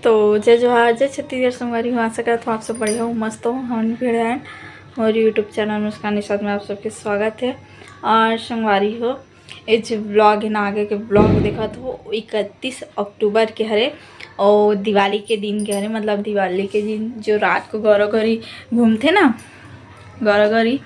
तो जय जोहार, जय छत्तीसगढ़ संगवारी हूँ। आशा करता हूँ आप सब बढ़िया हो, मस्त हो। हम भी हैं और यूट्यूब चैनल मुस्कान निषाद में आप सबके स्वागत है। और संगवारी हो, ये जो ब्लॉग है ना, आगे के ब्लॉग देखा तो 31 अक्टूबर के हरे और दिवाली के दिन के हरे। मतलब दिवाली के दिन जो रात को गौरव गौरी घूमते ना, गौरव गौरी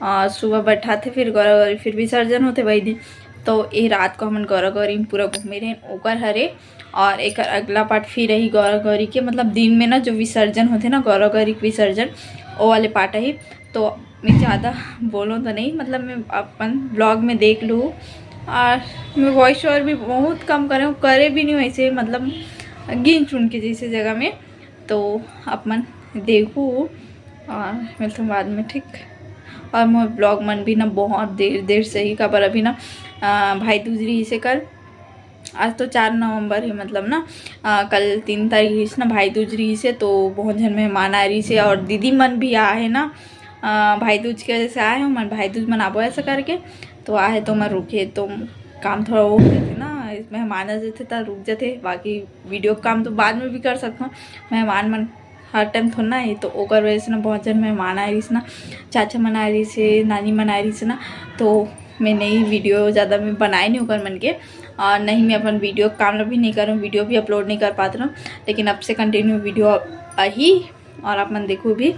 सुबह बैठा थे, फिर गौरव गौरी फिर विसर्जन होते वही दिन। तो ये रात को हमन गौरव गौरी में पूरा घूमे रहे ओकर हरे। और एक अगला पार्ट फिर रही गौरव गौरी के, मतलब दिन में ना जो विसर्जन होते ना, गौरव गौरी के विसर्जन वो वाले पार्ट ही। तो मैं ज़्यादा बोलूँ तो नहीं, मतलब मैं अपन ब्लॉग में देख लूँ। और मैं वॉइस ओवर भी बहुत कम करे भी नहीं वैसे, मतलब गिन चुन के जैसे जगह में। तो अपन देखूँ और मिलते हैं बाद में, ठीक। और मोर ब्लॉग मन भी ना बहुत देर से ही खबर। अभी ना भाई दूज रही से कल, आज तो 4 नवंबर है, मतलब ना कल 3 तारीख रही ना भाई दूज रही से। तो बहुत जन मेहमान आ रही से और दीदी मन भी आए है ना, भाई दूज के वजह से आए हो मन, भाई दूज मनाबो ऐसा करके। तो आए तो मैं रुके, तो काम थोड़ा वो होते थे ना, मेहमान आ जाते तो रुक जाते। बाकी वीडियो काम तो बाद में भी कर सकता हूँ, मेहमान मन हर टाइम थोड़ा ना है। तो ओकर वजह से ना बहुत जन मेहमान आ रही से ना, चाचा मन आ रही से, नानी मन आ रही से ना। तो मैं नई वीडियो ज़्यादा मैं बनाए नहीं ओकर मन के, और नहीं मैं अपन वीडियो काम भी नहीं करूँ, वीडियो भी अपलोड नहीं कर पाती हूँ। लेकिन अब से कंटिन्यू वीडियो ही और अपन देखो भी।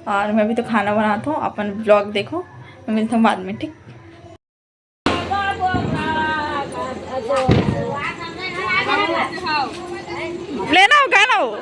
और मैं भी तो खाना बनाता हूँ, अपन ब्लॉग देखो। मैं मिलता हूँ बाद में, ठीक। लेना हो गाना हो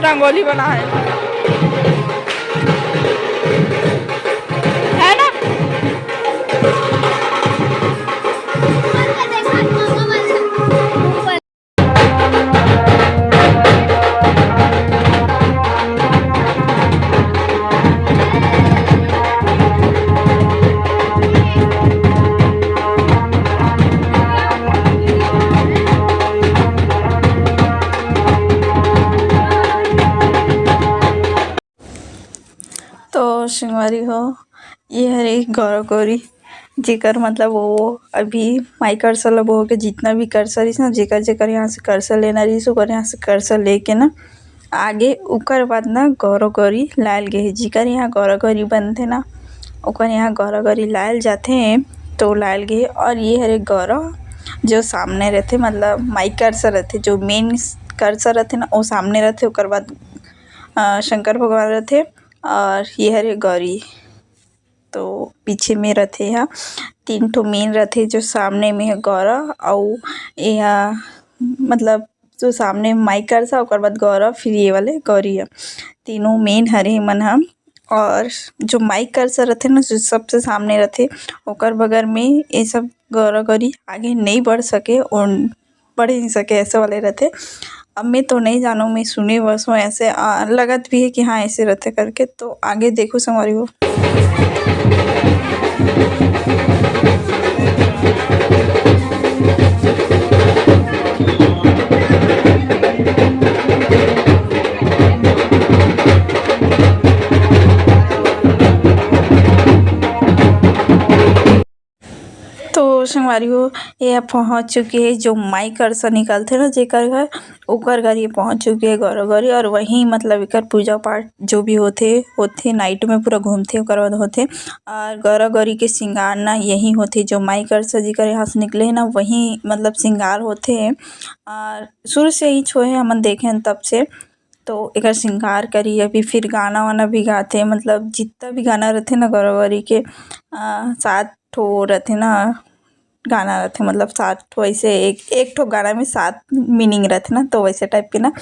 रंगोली बना है ना। संगवारी हो, ये हरे गौरव गौरी जेकर मतलब वो अभी माई कर्सर लब हो के जितना भी कर्सर रही ना, जेकर जेकर यहाँ से कर्सर लेना रही ओकर यहाँ से कर्सर लेके ना आगे उकर बाद ना गौरव गौरी लायल गे। जेकर यहाँ गौरव गौरी बनते ना ओकर यहाँ गौरव गौरी लायल जाते हैं, तो लायल गे। और ये हरे गौरव जो सामने रहते, मतलब माई कर्सर रहते, जो मेन कर्सर रहते ना वो सामने रहते। ओकर बाद शंकर भगवान रहते और ये हरे गौरी तो पीछे में रहते। यहाँ 3 ठो मेन रहते, जो सामने में है गौरव और यहाँ मतलब जो सामने माई कर्सर ओकर बाद गौरव, फिर ये वाले गौरी है। तीनों मेन हरे मन हम। और जो माई कर्सर रहते ना, जो सबसे सामने रहते ओकर बगल में ये सब गौरव गौरी आगे नहीं बढ़ सके और बढ़ नहीं सके, ऐसे वाले रहते। अब मैं तो नहीं जानूँ, मैं सुने बस हूँ ऐसे, लगत भी है कि हाँ ऐसे रहते करके। तो आगे देखो संगवारी हो। संगवारी हो ये पहुँच चुकी है जो माई कर से निकलते ना जेकर घर ओकर घर ये पहुँच चुकी है गौरवगौरी। और वहीं मतलब एकर पूजा पाठ जो भी होथे नाइट में पूरा घूमथे ओकर बाद होथे। और गौरवगौरी के श्रृंगार ना यही होथे जो माई कर से जेकर यहाँ से निकले है ना वहीं मतलब श्रृंगार होथे। और शुरू से ही छोए हमन देखे हन तब से तो एकर श्रृंगार करी। अभी फिर गाना वाना भी गाथे मतलब जितना भी गाना रहथे ना गौरवगौरी के 7 ठो रहथे ना गाना रहथे मतलब 7 ठो ऐसे एक ठो गाना में 7 मीनिंग रहथे ना तो वैसे टाइप के ना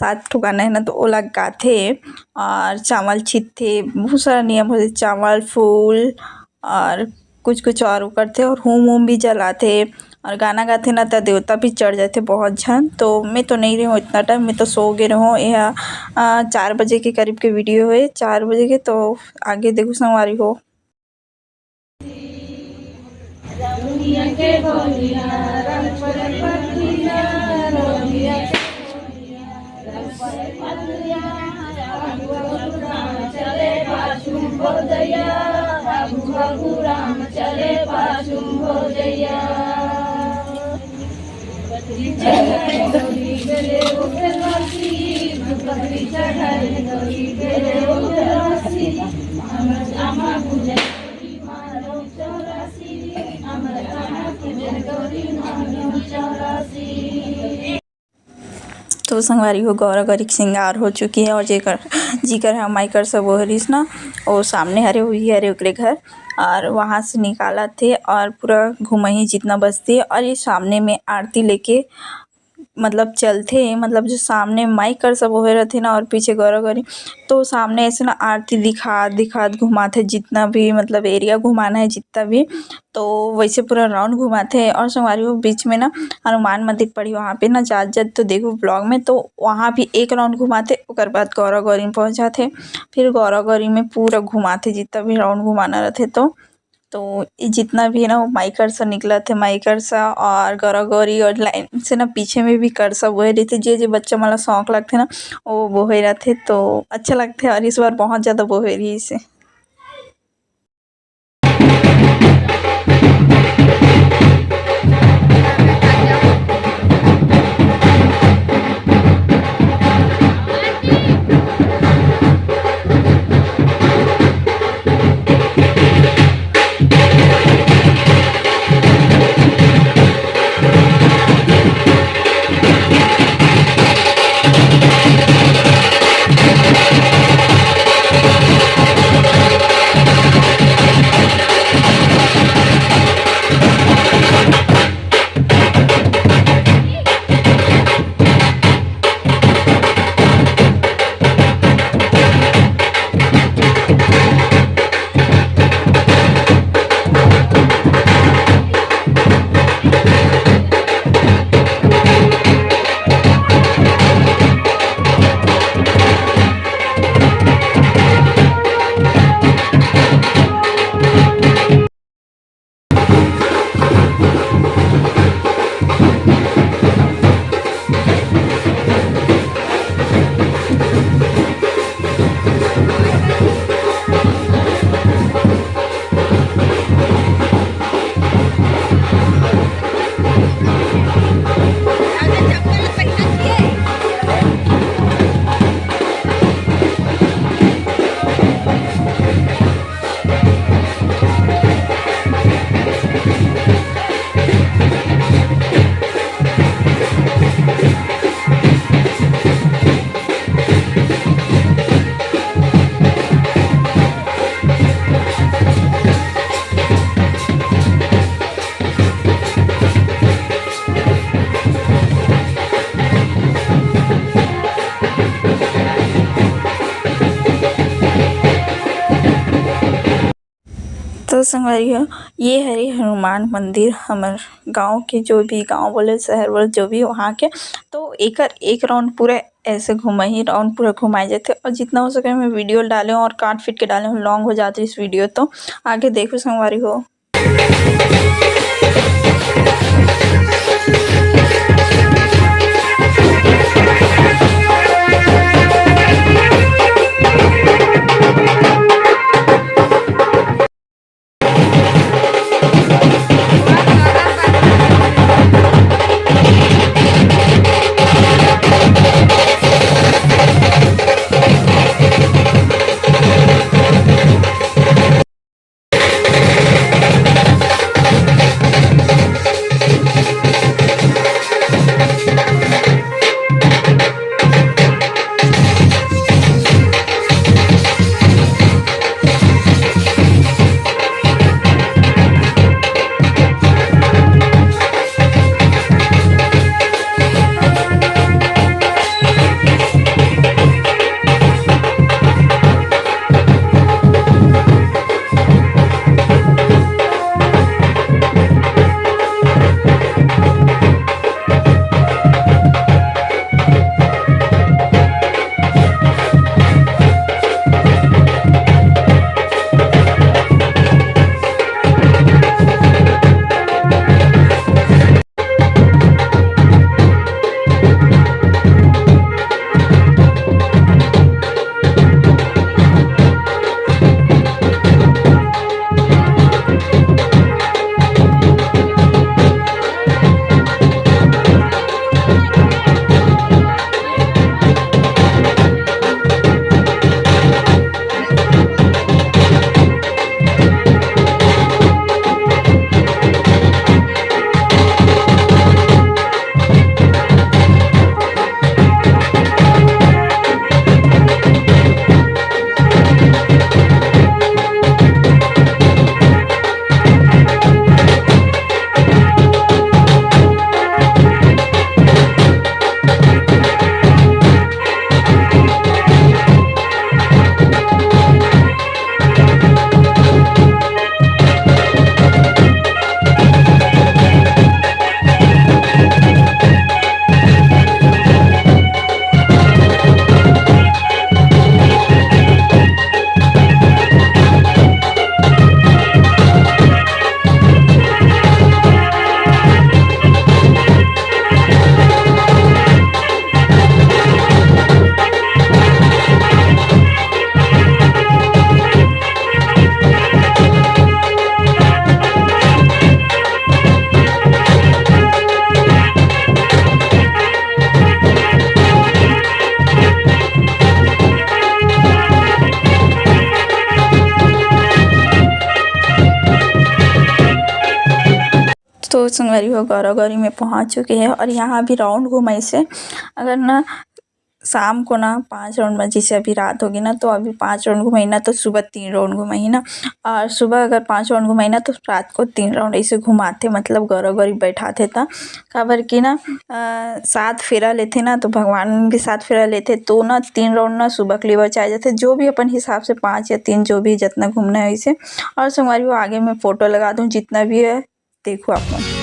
7 ठो गाना है ना तो ओला गाथे। और चावल छिदथे बहुत सारा नियम होथे चावल फूल और कुछ और करथे और होम वोम भी जलाथे। और गाना गाथे ना तो देवता भी चढ़ जाते बहुत झन। तो मैं तो नहीं रही हूँ इतना टाइम, मैं तो सो गए रहूँ। यह 4 बजे के करीब के वीडियो है 4 बजे के। तो आगे देखो संगवारी हो। तो संगवारी हो गौरवगौरी की श्रृंगार हो चुकी है। और जीकर है माई कर सब हरीस ना और सामने हरे हुई हरे ओकरे घर और वहाँ से निकाला थे और पूरा घुमही जितना बचती है। और ये सामने में आरती लेके मतलब चलते मतलब जो सामने माई कर सब होए रहथे ना और पीछे गौरवगौरी तो सामने ऐसे ना आरती दिखात घुमाथे जितना भी मतलब एरिया घुमाना है जितना भी तो वैसे पूरा राउंड घुमाथे। और संगवारी हो बीच में ना हनुमान मंदिर पड़ी वहाँ पे ना जात तो देखो ब्लॉग में तो वहाँ भी एक राउंड घुमाथे ओकर बाद गौरवगौरी में पहुँच जाथे। फिर गौरवगौरी में पूरा घुमाथे जितना भी राउंड घुमाना रहथे। तो ये जितना भी है ना वो माई करसा निकला थे माई करसा और गौरवगौरी और लाइन से ना पीछे में भी करसा बोए रहते जे बच्चा मला शौक लगथे ना वो बोहे रहथे तो अच्छा लगथे। और इस बार बहुत ज़्यादा बोहे रही इसे। तो संगवारी हो ये हरे हनुमान मंदिर हमर गांव के जो भी गांव बोले शहर बोले जो भी वहाँ के तो एक राउंड पूरा ऐसे घुमाई राउंड पूरा घुमाए जाते। और जितना हो सके मैं वीडियो डाले और काट फिट के डाले लॉन्ग हो जाती इस वीडियो तो आगे देखो संगवारी हो। तो संगवारी हो गौरा गौरी में पहुंच चुके हैं और यहाँ भी राउंड घुमाई से अगर ना शाम को ना 5 राउंड में, जैसे अभी रात होगी ना तो अभी 5 राउंड घुमाई ना तो सुबह 3 राउंड घुमाई ना, और सुबह अगर 5 राउंड घुमाई ना तो रात को 3 राउंड ऐसे घुमाते, मतलब गौरा गौरी बैठाते था। काबर कि ना 7 फेरा लेते ना तो भगवान भी 7 फेरा लेते तो ना 3 राउंड ना सुबह के लिए बचाए जाते, जो भी अपन हिसाब से 5 या 3 जो भी जितना घूमना है वैसे। और संगवारी वो आगे मैं फ़ोटो लगा दूँ जितना भी है, देखो आप।